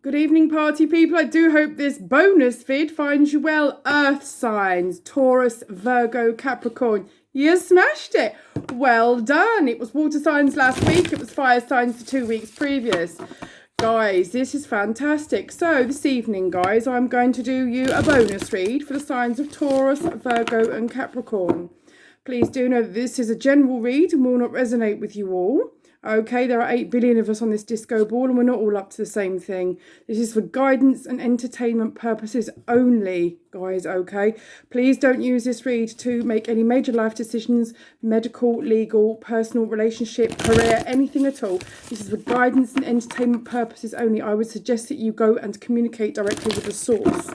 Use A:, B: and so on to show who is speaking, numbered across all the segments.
A: Good evening, party people. I do hope this bonus vid finds you well. Earth signs, Taurus, Virgo, Capricorn. You smashed it. Well done. It was water signs last week. It was fire signs the 2 weeks previous. Guys, this is fantastic. So this evening, guys, I'm going to do you a bonus read for the signs of Taurus, Virgo and Capricorn. Please do know that this is a general read and will not resonate with you all. Okay, there are 8 billion of us on this disco ball and we're not all up to the same thing. This is for guidance and entertainment purposes only, guys, okay? Please don't use this read to make any major life decisions, medical, legal, personal, relationship, career, anything at all. This is for guidance and entertainment purposes only. I would suggest that you go and communicate directly with the source.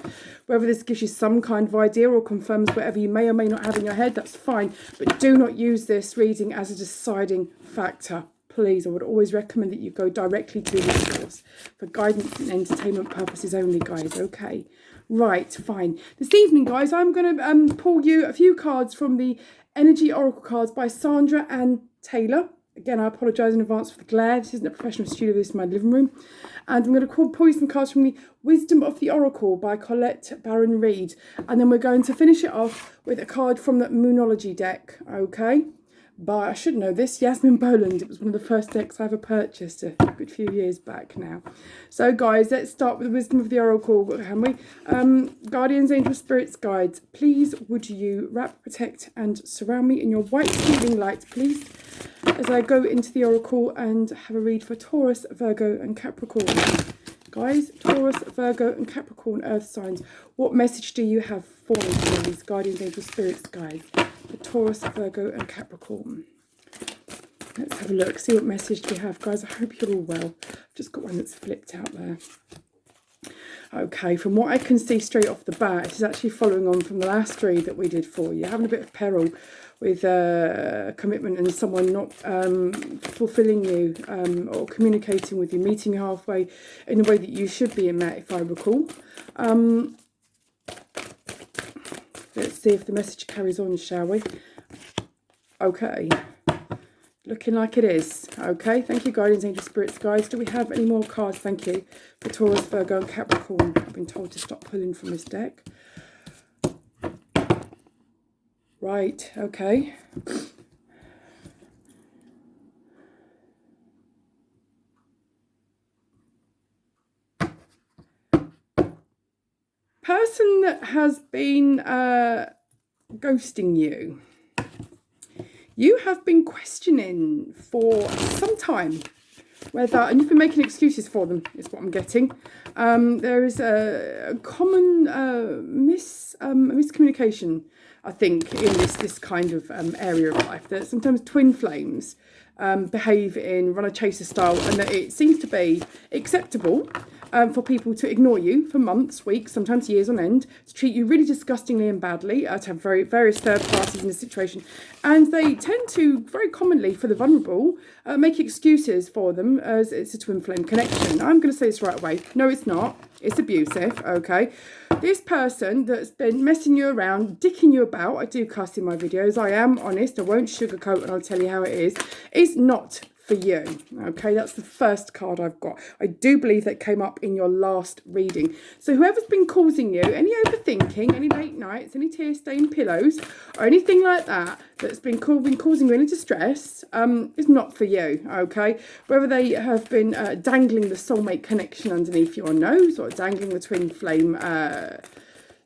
A: Whether this gives you some kind of idea or confirms whatever you may or may not have in your head, that's fine. But do not use this reading as a deciding factor. Please, I would always recommend that you go directly to the source for guidance and entertainment purposes only, guys, okay? Right, fine. This evening, guys, I'm going to pull you a few cards from the Energy Oracle cards by Sandra and Taylor. Again, I apologise in advance for the glare. This isn't a professional studio, this is my living room. And I'm going to pull you some cards from the Wisdom of the Oracle by Colette, Baron-Reid. And then we're going to finish it off with a card from the Moonology deck, okay? But I should know this, Yasmin Boland. It was one of the first decks I ever purchased a good few years back now. So guys, let's start with the Wisdom of the Oracle, can we? Guardians, angels, spirits, guides, please would you wrap, protect and surround me in your white healing light, please, as I go into the Oracle and have a read for Taurus, Virgo and Capricorn. Guys, Taurus, Virgo and Capricorn earth signs, what message do you have for me, please? Guardians, angels, spirits, guides, for Taurus, Virgo and Capricorn. Let's have a look, see what message we have. Guys, I hope you're all well. I've just got one that's flipped out there. Okay, from what I can see straight off the bat, it's actually following on from the last read that we did for you. Having a bit of peril with commitment and someone not fulfilling you or communicating with you, meeting you halfway in the way that you should be met, if I recall. Let's see if the message carries on, shall we? Okay. Looking like it is. Okay, thank you, Guardians, Angels, Spirits, Guides. Do we have any more cards? Thank you. For Taurus, Virgo and Capricorn. I've been told to stop pulling from this deck. Right, okay. Person that has been ghosting you. You have been questioning for some time whether, and you've been making excuses for them, is what I'm getting. There is a common miscommunication, I think, in this kind of area of life, that sometimes twin flames behave in runner-chaser style, and that it seems to be acceptable for people to ignore you for months, weeks, sometimes years on end, to treat you really disgustingly and badly, to have various third parties in the situation. And they tend to, very commonly for the vulnerable, make excuses for them as it's a twin flame connection. I'm going to say this right away. No, it's not. It's abusive, okay? This person that's been messing you around, dicking you about, I do cuss in my videos, I am honest, I won't sugarcoat and I'll tell you how it is not for you. Okay, that's the first card I've got. I do believe that came up in your last reading. So whoever's been causing you any overthinking, any late nights, any tear-stained pillows, or anything like that that's been causing you any distress, is not for you. Okay, whether they have been dangling the soulmate connection underneath your nose or dangling the twin flame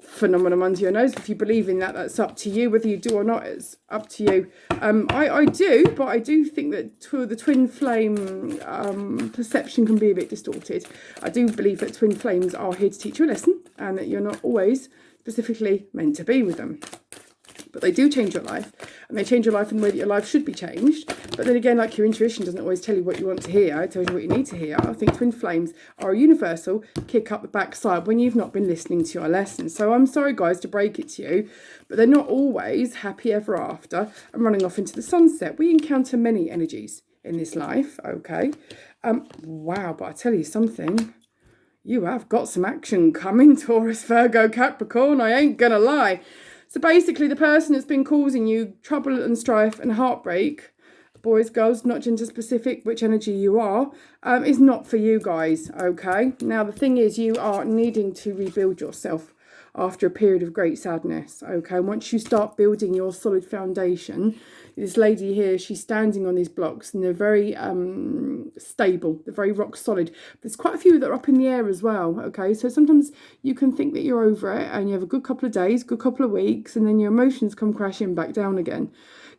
A: phenomenon under your nose, if you believe in that, that's up to you. Whether you do or not, it's up to you. I do, but I do think that the twin flame perception can be a bit distorted. I do believe that twin flames are here to teach you a lesson, and that you're not always specifically meant to be with them. But they do change your life, and they change your life in the way that your life should be changed. But then again, like your intuition doesn't always tell you what you want to hear, it tells you what you need to hear. I think twin flames are a universal kick up the backside when you've not been listening to your lessons. So I'm sorry, guys, to break it to you, but they're not always happy ever after and running off into the sunset. We encounter many energies in this life, okay? Wow, but I tell you something. You have got some action coming, Taurus, Virgo, Capricorn, I ain't gonna lie. So basically, the person that's been causing you trouble and strife and heartbreak boys, girls, not gender specific, which energy you are, is not for you guys, okay? Now, the thing is, you are needing to rebuild yourself after a period of great sadness, okay? Once you start building your solid foundation, this lady here, she's standing on these blocks and they're very stable, they're very rock solid. There's quite a few that are up in the air as well, okay? So sometimes you can think that you're over it and you have a good couple of days, good couple of weeks, and then your emotions come crashing back down again.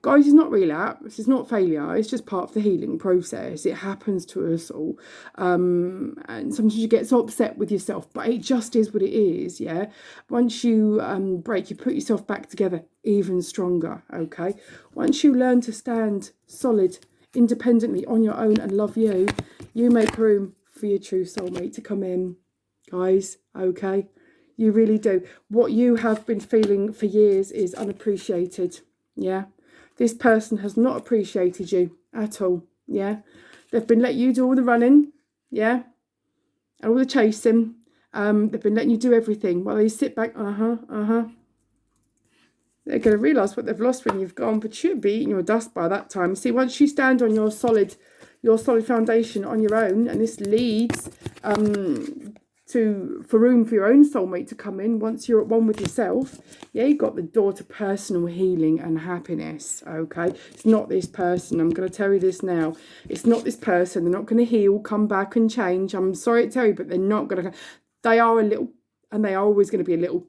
A: Guys, it's not relapse, it's not failure, it's just part of the healing process. It happens to us all. And sometimes you get so upset with yourself, but it just is what it is, yeah? Once you break, you put yourself back together even stronger, okay? Once you learn to stand solid, independently on your own and love you, you make room for your true soulmate to come in, guys, okay? You really do. What you have been feeling for years is unappreciated, yeah? This person has not appreciated you at all, yeah? They've been letting you do all the running, yeah? And all the chasing. They've been letting you do everything while they sit back, They're going to realise what they've lost when you've gone, but you'll be eating your dust by that time. See, once you stand on your solid foundation on your own, and this leads for room for your own soulmate to come in once you're at one with yourself. Yeah, you've got the door to personal healing and happiness, okay? It's not this person. I'm going to tell you this now. It's not this person. They're not going to heal, come back and change. I'm sorry to tell you, but they're not going to. They are a little, and they are always going to be a little.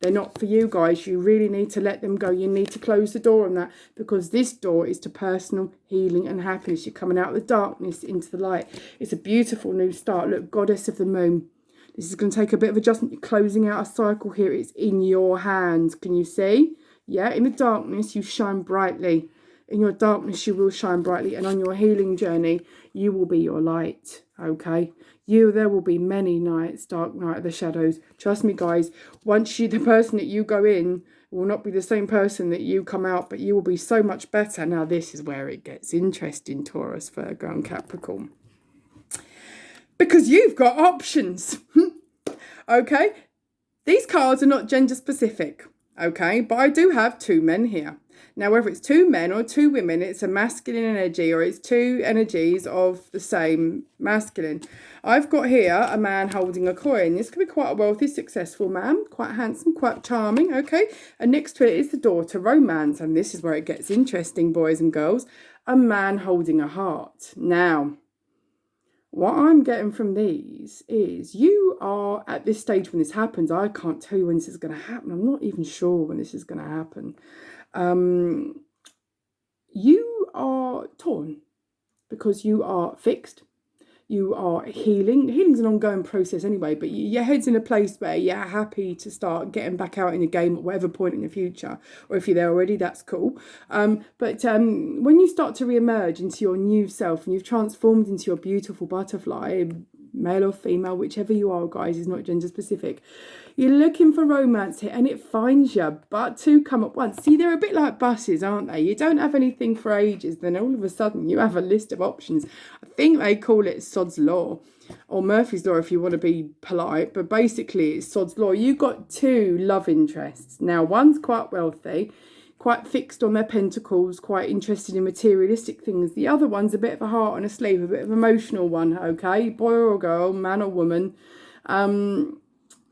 A: They're not for you guys. You really need to let them go. You need to close the door on that, because this door is to personal healing and happiness. You're coming out of the darkness into the light. It's a beautiful new start. Look, goddess of the moon. This is going to take a bit of adjustment. You're closing out a cycle here. It's in your hands. Can you see? Yeah, in the darkness, you shine brightly. In your darkness, you will shine brightly. And on your healing journey, you will be your light, okay? There will be many nights, dark night of the shadows. Trust me, guys. The person that you go in will not be the same person that you come out, but you will be so much better. Now, this is where it gets interesting, Taurus, Virgo, and Capricorn. Because you've got options, okay? These cards are not gender specific, okay? But I do have two men here. Now, whether it's two men or two women, it's a masculine energy, or it's two energies of the same masculine. I've got here a man holding a coin. This could be quite a wealthy, successful man, quite handsome, quite charming, okay? And next to it is the door to romance. And this is where it gets interesting, boys and girls. A man holding a heart. Now, what I'm getting from these is you are at this stage when this happens. I can't tell you when this is going to happen. I'm not even sure when this is going to happen. You are torn because you are fixed. You are healing. Healing's an ongoing process anyway, but your head's in a place where you're happy to start getting back out in the game at whatever point in the future. Or if you're there already, that's cool. But when you start to re-emerge into your new self and you've transformed into your beautiful butterfly, male or female, whichever you are, guys, is not gender specific. You're looking for romance here and it finds you, but two come at once. See, they're a bit like buses, aren't they? You don't have anything for ages, then all of a sudden you have a list of options. I think they call it Sod's Law, or Murphy's Law if you want to be polite, but basically it's Sod's Law. You've got two love interests. Now, one's quite wealthy, quite fixed on their pentacles, quite interested in materialistic things. The other one's a bit of a heart on a sleeve, a bit of an emotional one, okay? Boy or girl, man or woman.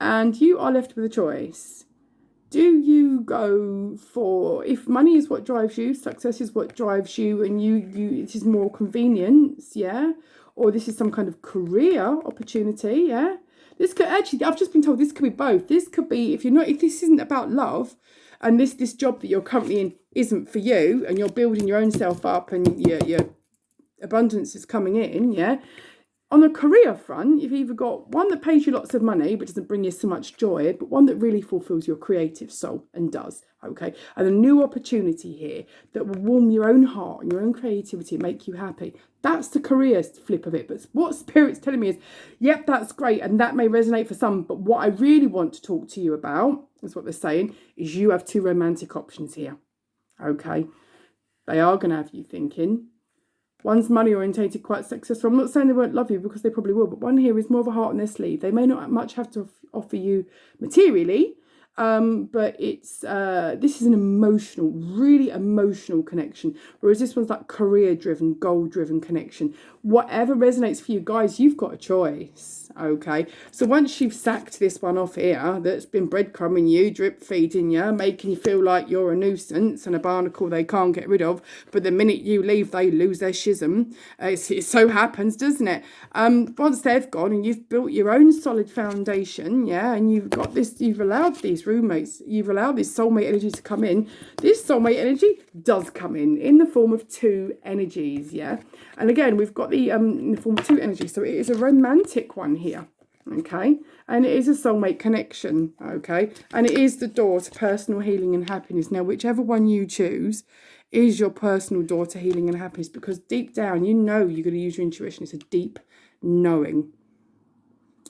A: And you are left with a choice. Do you go for, if money is what drives you, success is what drives you, and it is more convenience, yeah? Or this is some kind of career opportunity, yeah? This could actually, I've just been told this could be both. This could be, if this isn't about love, and this job that you're currently in isn't for you, and you're building your own self up and your abundance is coming in, yeah? On the career front, you've either got one that pays you lots of money but doesn't bring you so much joy, but one that really fulfills your creative soul and does, okay? And a new opportunity here that will warm your own heart and your own creativity and make you happy. That's the career flip of it. But what Spirit's telling me is, yep, that's great, and that may resonate for some, but what I really want to talk to you about, is what they're saying, is you have two romantic options here, okay? They are going to have you thinking. One's money orientated, quite successful. I'm not saying they won't love you, because they probably will, but one here is more of a heart on their sleeve. They may not much have to offer you materially, but it's this is an emotional, really emotional connection, whereas this one's like career driven, goal driven connection. Whatever resonates for you guys, you've got a choice. Okay, so once you've sacked this one off here that's been breadcrumbing you, drip feeding you, making you feel like you're a nuisance and a barnacle they can't get rid of, but the minute you leave they lose their schism. It so happens, doesn't it? Once they've gone and you've built your own solid foundation, yeah, and you've got this, you've allowed these roommates, you've allowed this soulmate energy to come in. This soulmate energy does come in the form of two energies, yeah. And again, we've got the in the form of two energies, so it is a romantic one here, okay, and it is a soulmate connection, okay, and it is the door to personal healing and happiness. Now, whichever one you choose is your personal door to healing and happiness, because deep down you know you're going to use your intuition. It's a deep knowing,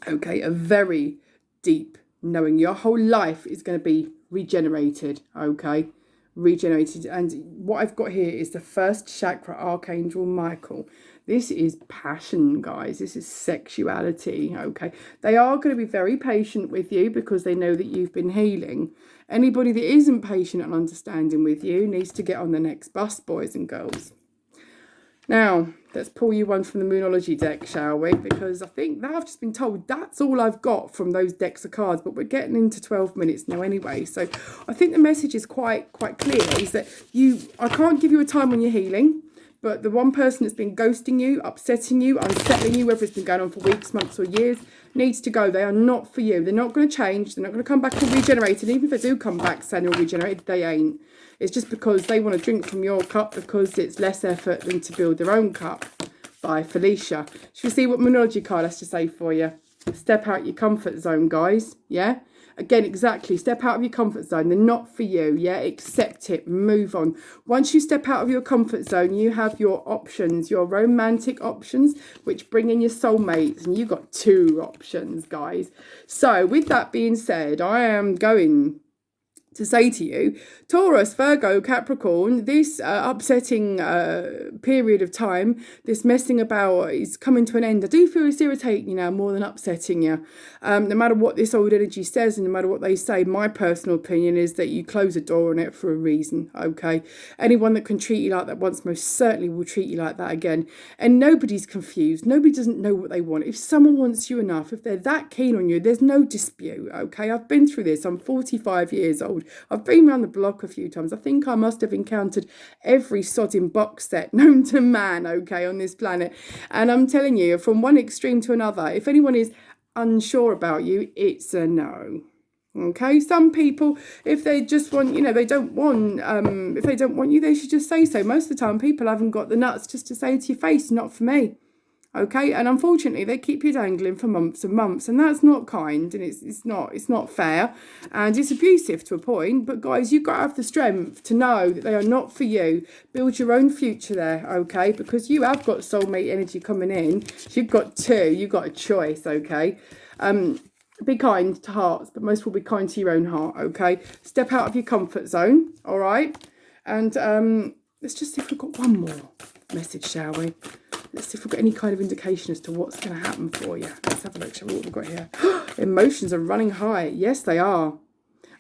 A: okay, a very deep knowing. Your whole life is going to be regenerated, okay, regenerated. And what I've got here is the first chakra, Archangel Michael. This is passion, guys. This is sexuality, okay. They are going to be very patient with you because they know that you've been healing. Anybody that isn't patient and understanding with you needs to get on the next bus, boys and girls. Now, let's pull you one from the Moonology deck, shall we? Because I think that I've just been told that's all I've got from those decks of cards, but we're getting into 12 minutes now anyway. So I think the message is quite clear, is that I can't give you a time when you're healing, but the one person that's been ghosting you, upsetting you, unsettling you, whether it's been going on for weeks, months or years, needs to go. They are not for you. They're not going to change. They're not going to come back and regenerate. And even if they do come back saying they're regenerated, they ain't. It's just because they want to drink from your cup because it's less effort than to build their own cup. By Felicia. Should we see what Moonology card has to say for you? Step out your comfort zone, guys. Yeah? Again, exactly. Step out of your comfort zone. They're not for you. Yeah? Accept it. Move on. Once you step out of your comfort zone, you have your options, your romantic options, which bring in your soulmates. And you've got two options, guys. So, with that being said, I am going to say to you, Taurus, Virgo, Capricorn, this upsetting period of time, this messing about is coming to an end. I do feel it's irritating you now more than upsetting you. No matter what this old energy says and no matter what they say, my personal opinion is that you close a door on it for a reason, okay? Anyone that can treat you like that once most certainly will treat you like that again. And nobody's confused. Nobody doesn't know what they want. If someone wants you enough, if they're that keen on you, there's no dispute, okay? I've been through this. I'm 45 years old. I've been around the block a few times. I think I must have encountered every sodding box set known to man, okay, on this planet. And I'm telling you, from one extreme to another, if anyone is unsure about you, it's a no. Okay, some people, if they just want, they don't want, if they don't want you, they should just say so. Most of the time, people haven't got the nuts just to say to your face, not for me. Okay, and unfortunately they keep you dangling for months and months, and that's not kind, and it's not fair, and it's abusive to a point. But guys, you've got to have the strength to know that they are not for you. Build your own future there, okay, because you have got soulmate energy coming in. You've got two, you've got a choice, okay. Be kind to hearts, but most will be kind to your own heart, okay. Step out of your comfort zone, all right, and let's just see if we've got one more message, shall we? Let's see if we've got any kind of indication as to what's going to happen for you. Let's have a look, shall we? What we've got here. Emotions are running high. Yes, they are.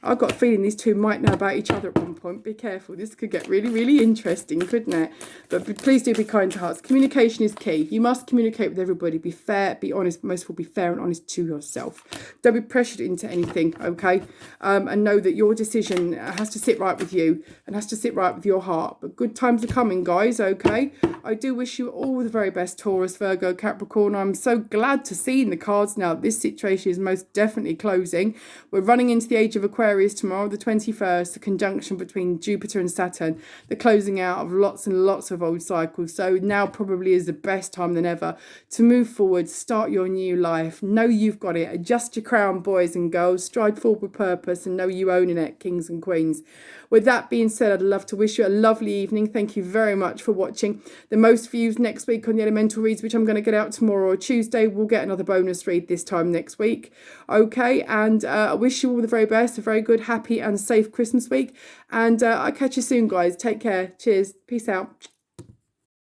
A: I've got a feeling these two might know about each other at one point. Be careful. This could get really, really interesting, couldn't it? But please do be kind to hearts. Communication is key. You must communicate with everybody. Be fair, be honest, but most of all, be fair and honest to yourself. Don't be pressured into anything, okay? And know that your decision has to sit right with you and has to sit right with your heart. But good times are coming, guys, okay? I do wish you all the very best, Taurus, Virgo, Capricorn. I'm so glad to see in the cards now this situation is most definitely closing. We're running into the age of Aquarius tomorrow, the 21st, the conjunction between Jupiter and Saturn, the closing out of lots and lots of old cycles. So now probably is the best time than ever to move forward, start your new life. Know you've got it. Adjust your crown, boys and girls. Stride forward with purpose and know you own it, kings and queens. With that being said, I'd love to wish you a lovely evening. Thank you very much for watching. The most views next week on the elemental reads, which I'm going to get out tomorrow or Tuesday. We'll get another bonus read this time next week. Okay, and I wish you all the very best, a very good, happy and safe Christmas week. And I'll catch you soon, guys. Take care. Cheers. Peace out.